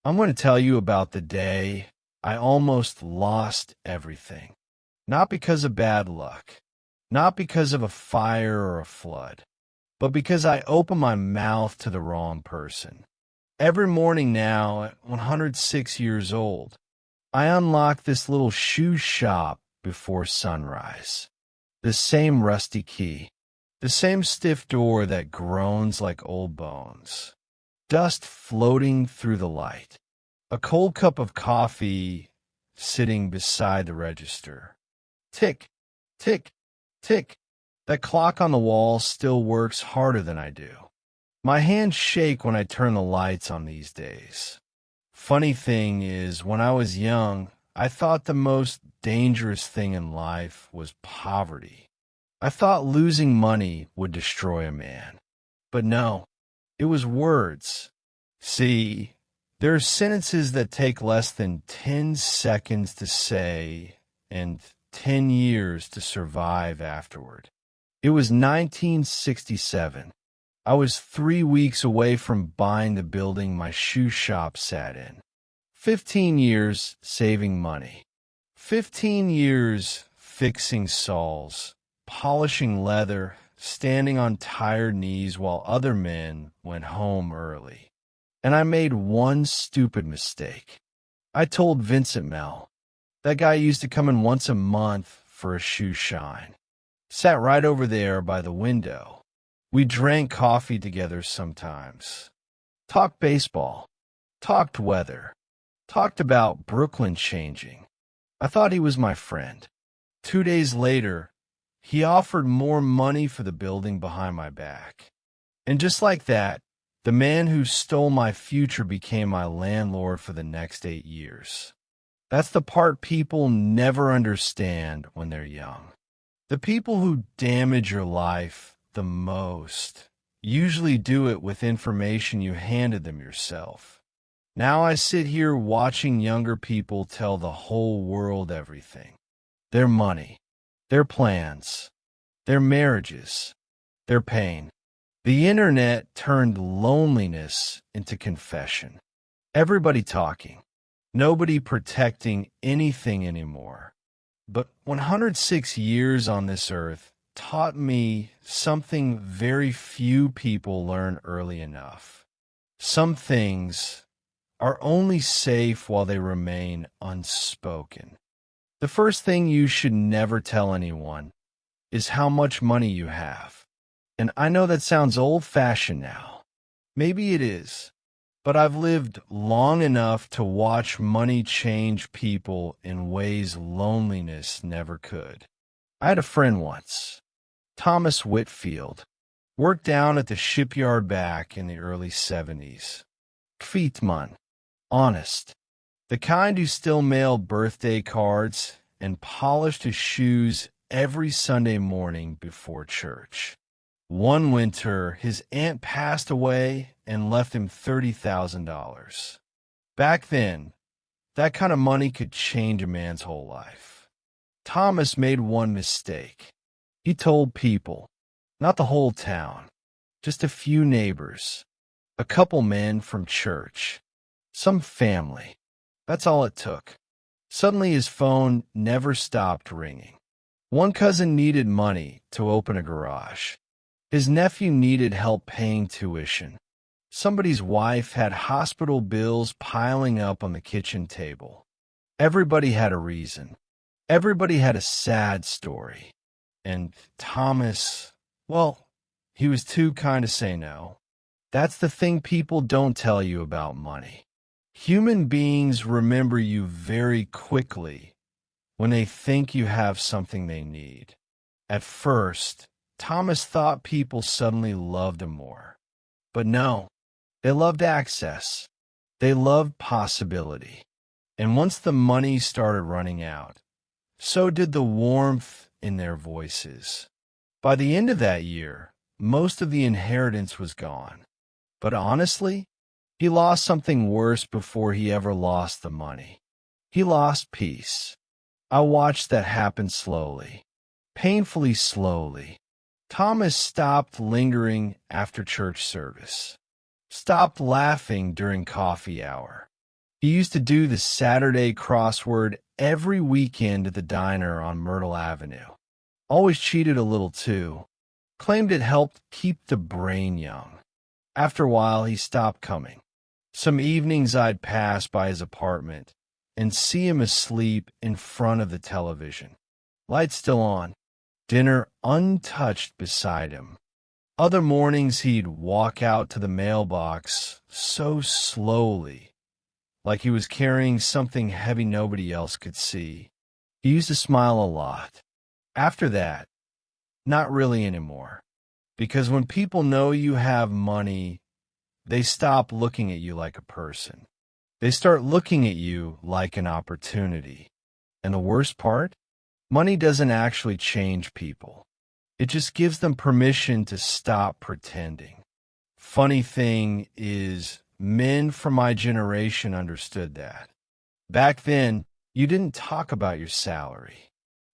I'm going to tell you about the day I almost lost everything. Not because of bad luck, not because of a fire or a flood, but because I opened my mouth to the wrong person. Every morning now, at 106 years old, I unlock this little shoe shop before sunrise. The same rusty key, the same stiff door that groans like old bones. Dust floating through the light. A cold cup of coffee sitting beside the register. Tick, tick, tick. That clock on the wall still works harder than I do. My hands shake when I turn the lights on these days. Funny thing is, when I was young, I thought the most dangerous thing in life was poverty. I thought losing money would destroy a man. But no, it was words. See, there are sentences that take less than 10 seconds to say and 10 years to survive afterward. It was 1967. I was 3 weeks away from buying the building my shoe shop sat in. 15 years saving money. 15 years fixing soles, polishing leather, standing on tired knees while other men went home early. And I made one stupid mistake. I told Vincent Mel. That guy used to come in once a month for a shoe shine. Sat right over there by the window. We drank coffee together sometimes. Talked baseball. Talked weather. Talked about Brooklyn changing. I thought he was my friend. 2 days later, he offered more money for the building behind my back. And just like that, the man who stole my future became my landlord for the next 8 years. That's the part people never understand when they're young. The people who damage your life the most usually do it with information you handed them yourself. Now I sit here watching younger people tell the whole world everything. Their money, their plans, their marriages, their pain. The internet turned loneliness into confession. Everybody talking. Nobody protecting anything anymore. But 106 years on this earth taught me something very few people learn early enough. Some things are only safe while they remain unspoken. The first thing you should never tell anyone is how much money you have. And I know that sounds old-fashioned now. Maybe it is. But I've lived long enough to watch money change people in ways loneliness never could. I had a friend once, Thomas Whitfield, worked down at the shipyard back in the early 70s. Kvietman, honest, the kind who still mailed birthday cards and polished his shoes every Sunday morning before church. One winter, his aunt passed away and left him $30,000. Back then, that kind of money could change a man's whole life. Thomas made one mistake. He told people, not the whole town, just a few neighbors, a couple men from church, some family. That's all it took. Suddenly his phone never stopped ringing. One cousin needed money to open a garage. His nephew needed help paying tuition. Somebody's wife had hospital bills piling up on the kitchen table. Everybody had a reason. Everybody had a sad story. And Thomas, well, he was too kind to say no. That's the thing people don't tell you about money. Human beings remember you very quickly when they think you have something they need. At first, Thomas thought people suddenly loved him more. But no, they loved access. They loved possibility. And once the money started running out, so did the warmth in their voices. By the end of that year, most of the inheritance was gone. But honestly, he lost something worse before he ever lost the money. He lost peace. I watched that happen slowly, painfully slowly. Thomas stopped lingering after church service, stopped laughing during coffee hour, He used to do the Saturday crossword every weekend at the diner on Myrtle Avenue. Always cheated a little too. Claimed it helped keep the brain young. After a while, he stopped coming. Some evenings I'd pass by his apartment and see him asleep in front of the television. Lights still on, dinner untouched beside him. Other mornings he'd walk out to the mailbox so slowly, like he was carrying something heavy nobody else could see. He used to smile a lot. After that, not really anymore. Because when people know you have money, they stop looking at you like a person. They start looking at you like an opportunity. And the worst part? Money doesn't actually change people. It just gives them permission to stop pretending. Funny thing is, men from my generation understood that. Back then, you didn't talk about your salary,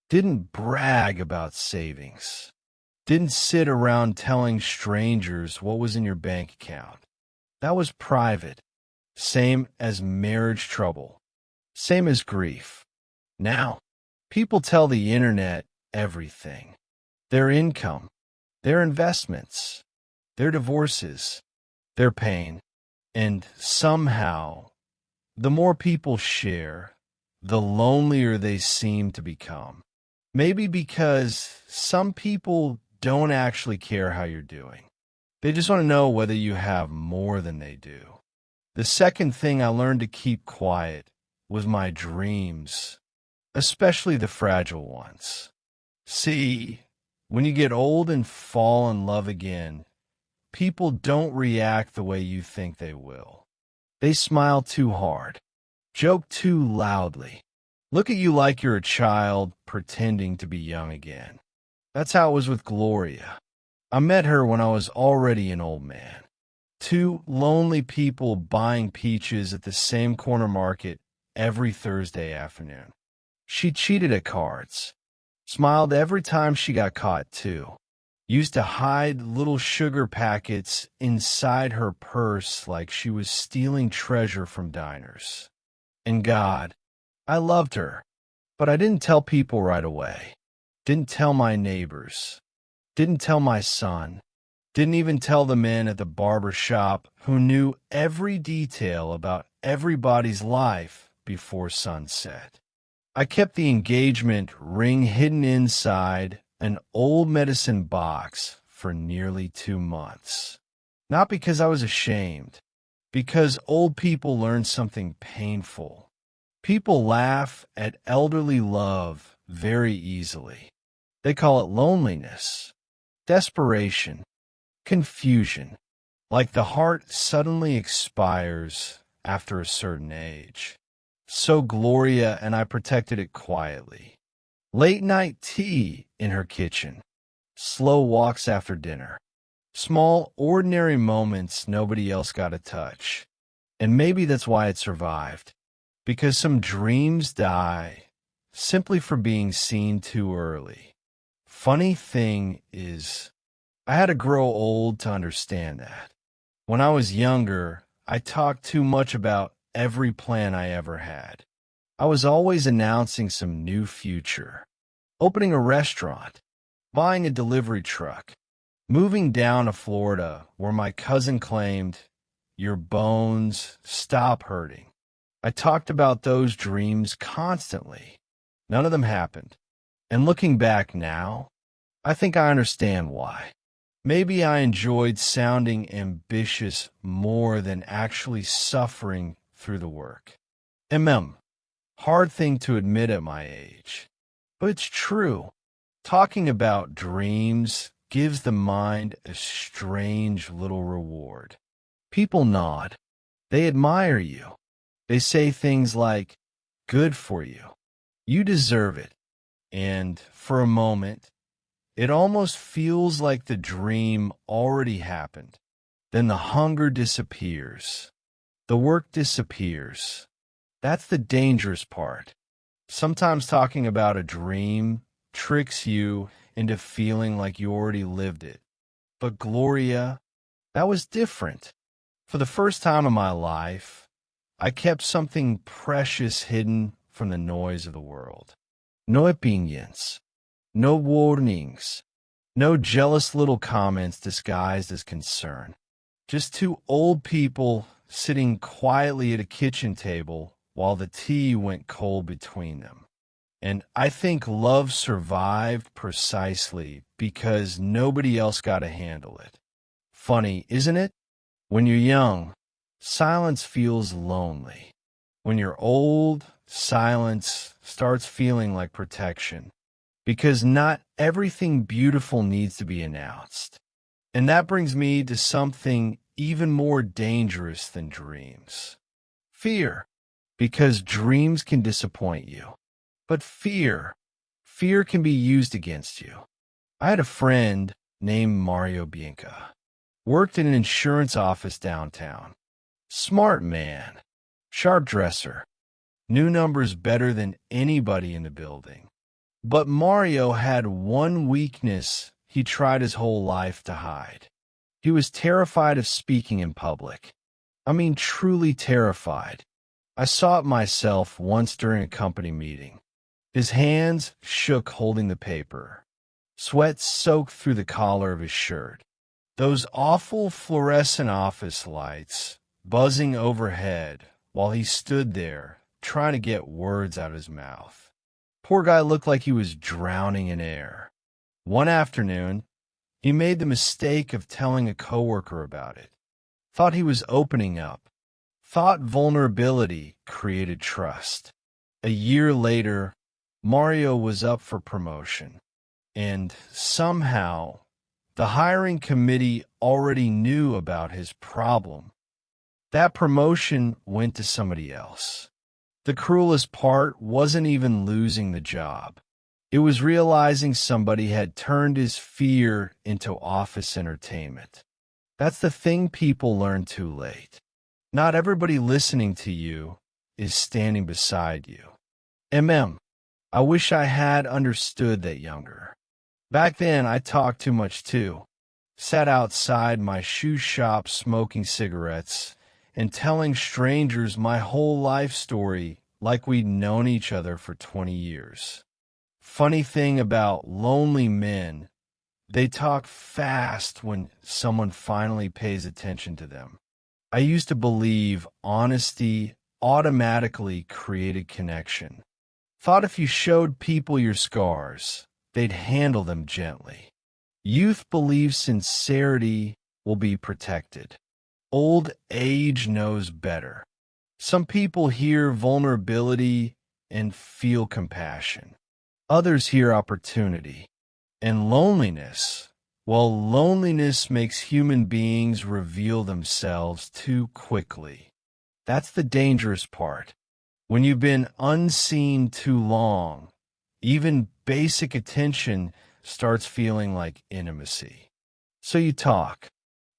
didn't brag about savings, didn't sit around telling strangers what was in your bank account. That was private, same as marriage trouble, same as grief. Now, people tell the internet everything. Their income, their investments, their divorces, their pain. And somehow, the more people share, the lonelier they seem to become. Maybe because some people don't actually care how you're doing. They just want to know whether you have more than they do. The second thing I learned to keep quiet was my dreams, especially the fragile ones. See, when you get old and fall in love again, people don't react the way you think they will. They smile too hard, joke too loudly, look at you like you're a child pretending to be young again. That's how it was with Gloria. I met her when I was already an old man. Two lonely people buying peaches at the same corner market every Thursday afternoon. She cheated at cards. Smiled every time she got caught, too. Used to hide little sugar packets inside her purse like she was stealing treasure from diners. And God, I loved her, but I didn't tell people right away. Didn't tell my neighbors. Didn't tell my son. Didn't even tell the men at the barber shop who knew every detail about everybody's life before sunset. I kept the engagement ring hidden inside an old medicine box for nearly 2 months. Not because I was ashamed, because old people learn something painful. People laugh at elderly love very easily. They call it loneliness, desperation, confusion, like the heart suddenly expires after a certain age. So Gloria and I protected it quietly. Late night tea in her kitchen, slow walks after dinner, small ordinary moments nobody else got to touch. And maybe that's why it survived, because some dreams die simply for being seen too early. Funny thing is, I had to grow old to understand that. When I was younger, I talked too much about every plan I ever had. I was always announcing some new future. Opening a restaurant, buying a delivery truck, moving down to Florida where my cousin claimed, your bones stop hurting. I talked about those dreams constantly. None of them happened. And looking back now, I think I understand why. Maybe I enjoyed sounding ambitious more than actually suffering through the work. Hard thing to admit at my age. But it's true. Talking about dreams gives the mind a strange little reward. People nod. They admire you. They say things like, good for you. You deserve it. And for a moment, it almost feels like the dream already happened. Then the hunger disappears. The work disappears. That's the dangerous part. Sometimes talking about a dream tricks you into feeling like you already lived it. But Gloria, that was different. For the first time in my life, I kept something precious hidden from the noise of the world. No opinions, no warnings, no jealous little comments disguised as concern. Just two old people sitting quietly at a kitchen table while the tea went cold between them. And I think love survived precisely because nobody else got to handle it. Funny, isn't it? When you're young, silence feels lonely. When you're old, silence starts feeling like protection. Because not everything beautiful needs to be announced. And that brings me to something even more dangerous than dreams. Fear. Because dreams can disappoint you. But fear can be used against you. I had a friend named Mario Bianca. Worked in an insurance office downtown. Smart man. Sharp dresser. Knew numbers better than anybody in the building. But Mario had one weakness he tried his whole life to hide. He was terrified of speaking in public. I mean, truly terrified. I saw it myself once during a company meeting. His hands shook holding the paper. Sweat soaked through the collar of his shirt. Those awful fluorescent office lights buzzing overhead while he stood there trying to get words out of his mouth. Poor guy looked like he was drowning in air. One afternoon, he made the mistake of telling a coworker about it. Thought he was opening up. Thought vulnerability created trust. A year later, Mario was up for promotion. And somehow, the hiring committee already knew about his problem. That promotion went to somebody else. The cruelest part wasn't even losing the job. It was realizing somebody had turned his fear into office entertainment. That's the thing people learn too late. Not everybody listening to you is standing beside you. I wish I had understood that younger. Back then, I talked too much too. Sat outside my shoe shop smoking cigarettes and telling strangers my whole life story like we'd known each other for 20 years. Funny thing about lonely men, they talk fast when someone finally pays attention to them. I used to believe honesty automatically created connection. Thought if you showed people your scars, they'd handle them gently. Youth believes sincerity will be protected. Old age knows better. Some people hear vulnerability and feel compassion. Others hear opportunity. And loneliness. Well, loneliness makes human beings reveal themselves too quickly. That's the dangerous part. When you've been unseen too long, even basic attention starts feeling like intimacy. So you talk,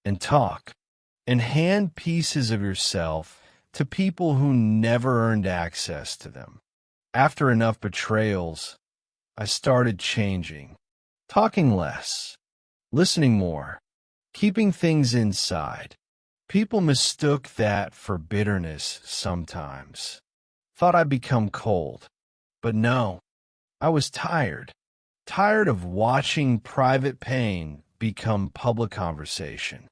and hand pieces of yourself to people who never earned access to them. After enough betrayals, I started changing, talking less, listening more, keeping things inside. People mistook that for bitterness sometimes. Thought I'd become cold. But no, I was tired. Tired of watching private pain become public conversation.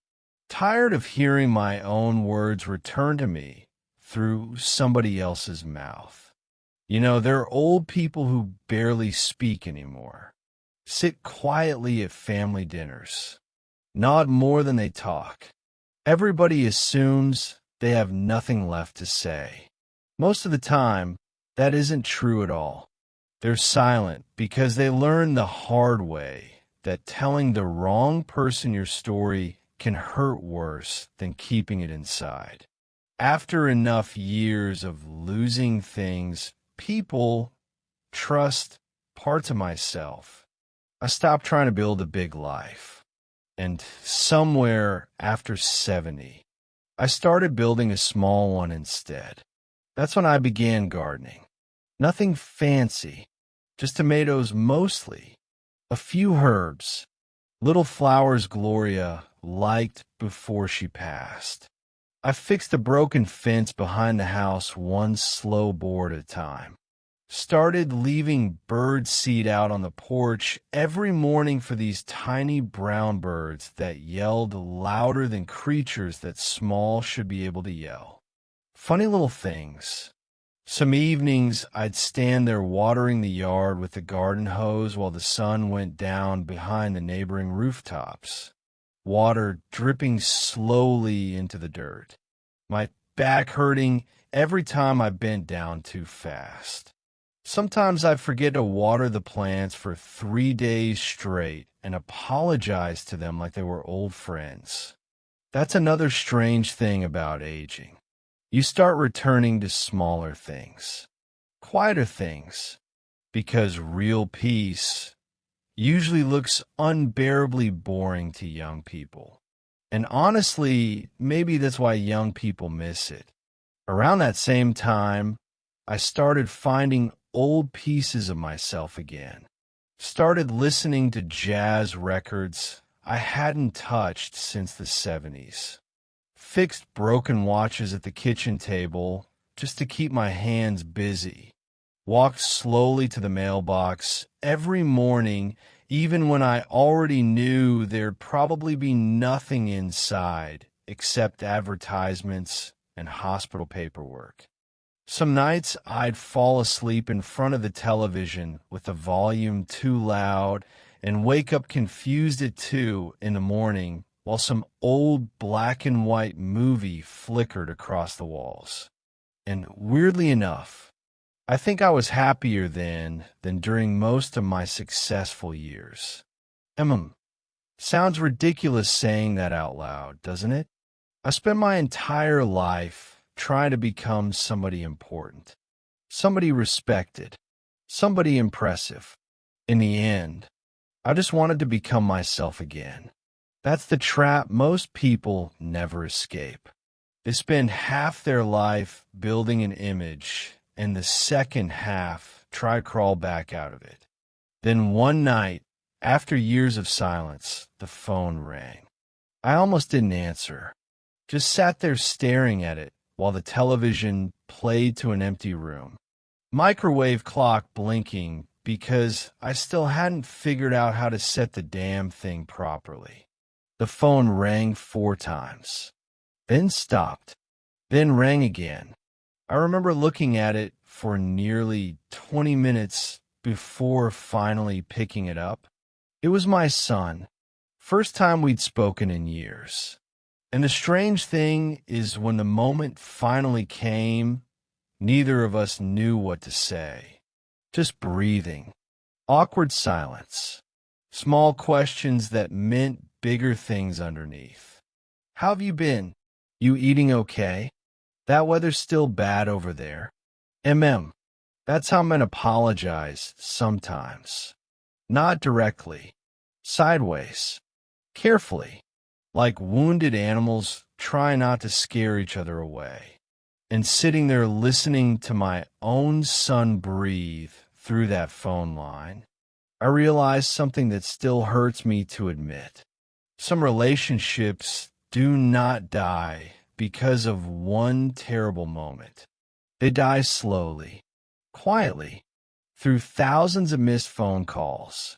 Tired of hearing my own words return to me through somebody else's mouth. You know, there are old people who barely speak anymore. Sit quietly at family dinners. Nod more than they talk. Everybody assumes they have nothing left to say. Most of the time, that isn't true at all. They're silent because they learned the hard way that telling the wrong person your story can hurt worse than keeping it inside. After enough years of losing things, people, trust, parts of myself, I stopped trying to build a big life. And somewhere after 70, I started building a small one instead. That's when I began gardening. Nothing fancy, just tomatoes mostly, a few herbs, little flowers Gloria liked before she passed. I fixed a broken fence behind the house one slow board at a time. Started leaving bird seed out on the porch every morning for these tiny brown birds that yelled louder than creatures that small should be able to yell. Funny little things. Some evenings I'd stand there watering the yard with the garden hose while the sun went down behind the neighboring rooftops, water dripping slowly into the dirt, my back hurting every time I bent down too fast. Sometimes I'd forget to water the plants for 3 days straight and apologize to them like they were old friends. That's another strange thing about aging. You start returning to smaller things, quieter things, because real peace usually looks unbearably boring to young people. And honestly, maybe that's why young people miss it. Around that same time, I started finding old pieces of myself again. Started listening to jazz records I hadn't touched since the 70s. Fixed broken watches at the kitchen table just to keep my hands busy. Walked slowly to the mailbox every morning, even when I already knew there'd probably be nothing inside except advertisements and hospital paperwork. Some nights I'd fall asleep in front of the television with the volume too loud and wake up confused at 2 in the morning while some old black and white movie flickered across the walls. And weirdly enough, I think I was happier then than during most of my successful years. Sounds ridiculous saying that out loud, doesn't it? I spent my entire life trying to become somebody important, somebody respected, somebody impressive. In the end, I just wanted to become myself again. That's the trap most people never escape. They spend half their life building an image, and the second half try to crawl back out of it. Then one night, after years of silence, the phone rang. I almost didn't answer, just sat there staring at it while the television played to an empty room. Microwave clock blinking because I still hadn't figured out how to set the damn thing properly. The phone rang 4 times, then stopped, then rang again. I remember looking at it for nearly 20 minutes before finally picking it up. It was my son, first time we'd spoken in years. And the strange thing is when the moment finally came, neither of us knew what to say. Just breathing, awkward silence, small questions that meant bigger things underneath. How have you been? You eating okay? That weather's still bad over there. That's how men apologize sometimes. Not directly, sideways, carefully, like wounded animals try not to scare each other away. And sitting there listening to my own son breathe through that phone line, I realized something that still hurts me to admit. Some relationships do not die because of one terrible moment. They die slowly, quietly, through thousands of missed phone calls,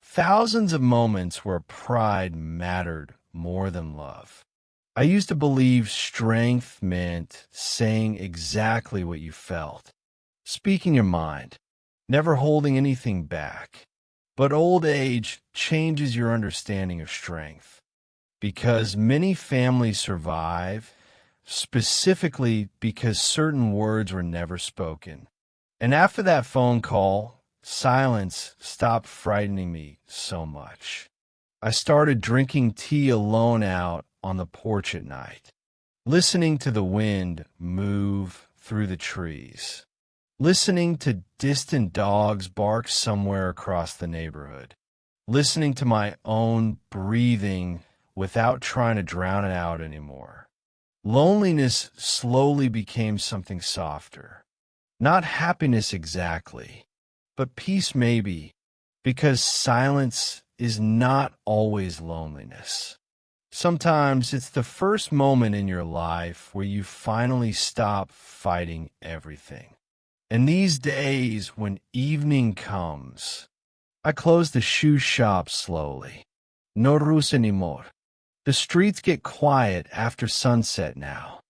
thousands of moments where pride mattered more than love. I used to believe strength meant saying exactly what you felt, speaking your mind, never holding anything back. But old age changes your understanding of strength, because many families survive specifically because certain words were never spoken. And after that phone call, silence stopped frightening me so much. I started drinking tea alone out on the porch at night, listening to the wind move through the trees, listening to distant dogs bark somewhere across the neighborhood, listening to my own breathing without trying to drown it out anymore. Loneliness slowly became something softer. Not happiness exactly, but peace maybe, because silence is not always loneliness. Sometimes it's the first moment in your life where you finally stop fighting everything. And these days, when evening comes, I close the shoe shop slowly. No rush anymore. The streets get quiet after sunset now.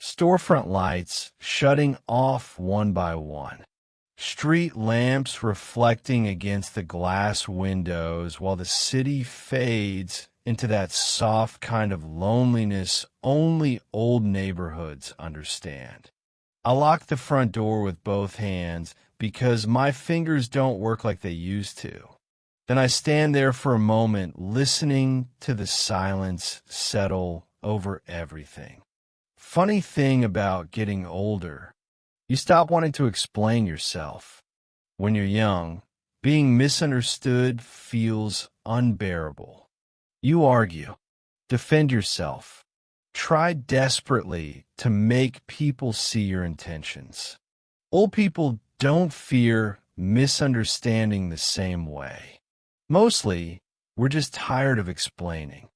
Storefront lights shutting off one by one. Street lamps reflecting against the glass windows while the city fades into that soft kind of loneliness only old neighborhoods understand. I lock the front door with both hands because my fingers don't work like they used to. Then I stand there for a moment, listening to the silence settle over everything. Funny thing about getting older, you stop wanting to explain yourself. When you're young, being misunderstood feels unbearable. You argue, defend yourself, try desperately to make people see your intentions. Old people don't fear misunderstanding the same way. Mostly, we're just tired of explaining,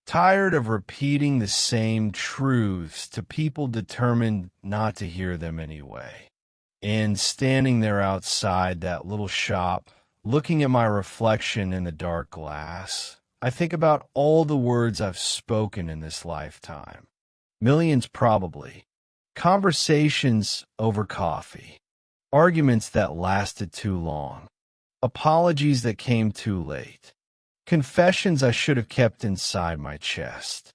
tired of repeating the same truths to people determined not to hear them anyway. And standing there outside that little shop, looking at my reflection in the dark glass, I think about all the words I've spoken in this lifetime. Millions probably. Conversations over coffee. Arguments that lasted too long. Apologies that came too late. Confessions I should have kept inside my chest.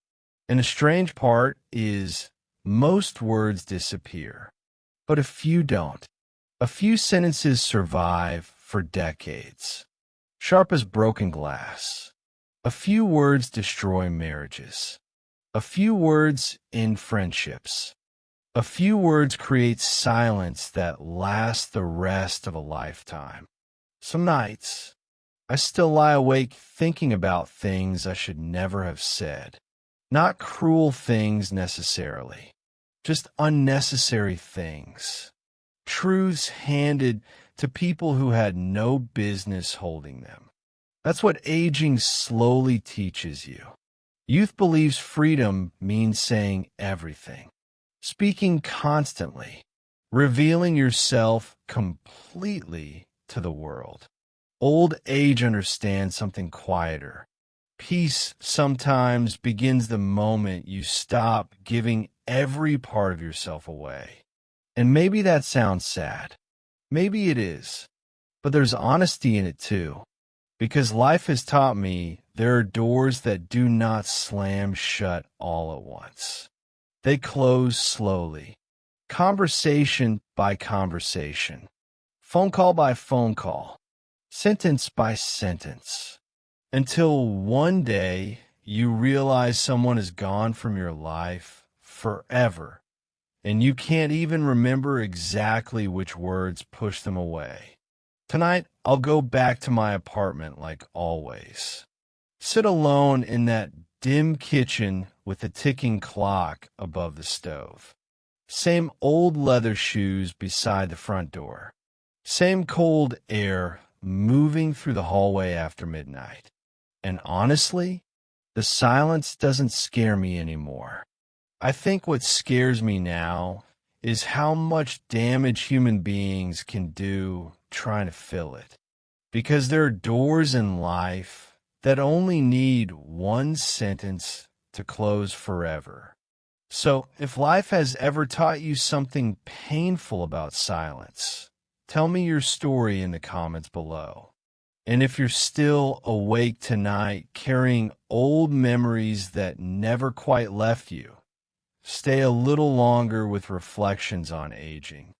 And the strange part is most words disappear, but a few don't. A few sentences survive for decades, sharp as broken glass. A few words destroy marriages. A few words end friendships. A few words create silence that lasts the rest of a lifetime. Some nights, I still lie awake thinking about things I should never have said. Not cruel things necessarily, just unnecessary things. Truths handed to people who had no business holding them. That's what aging slowly teaches you. Youth believes freedom means saying everything, speaking constantly, revealing yourself completely to the world. Old age understands something quieter. Peace sometimes begins the moment you stop giving every part of yourself away. And maybe that sounds sad. Maybe it is. But there's honesty in it too. Because life has taught me there are doors that do not slam shut all at once. They close slowly. Conversation by conversation. Phone call by phone call. Sentence by sentence. Until one day you realize someone is gone from your life forever, and you can't even remember exactly which words pushed them away. Tonight, I'll go back to my apartment like always. Sit alone in that dim kitchen with a ticking clock above the stove. Same old leather shoes beside the front door. Same cold air moving through the hallway after midnight. And honestly, the silence doesn't scare me anymore. I think what scares me now is how much damage human beings can do trying to fill it. Because there are doors in life that only need one sentence to close forever. So, if life has ever taught you something painful about silence, tell me your story in the comments below. And if you're still awake tonight carrying old memories that never quite left you, stay a little longer with reflections on aging.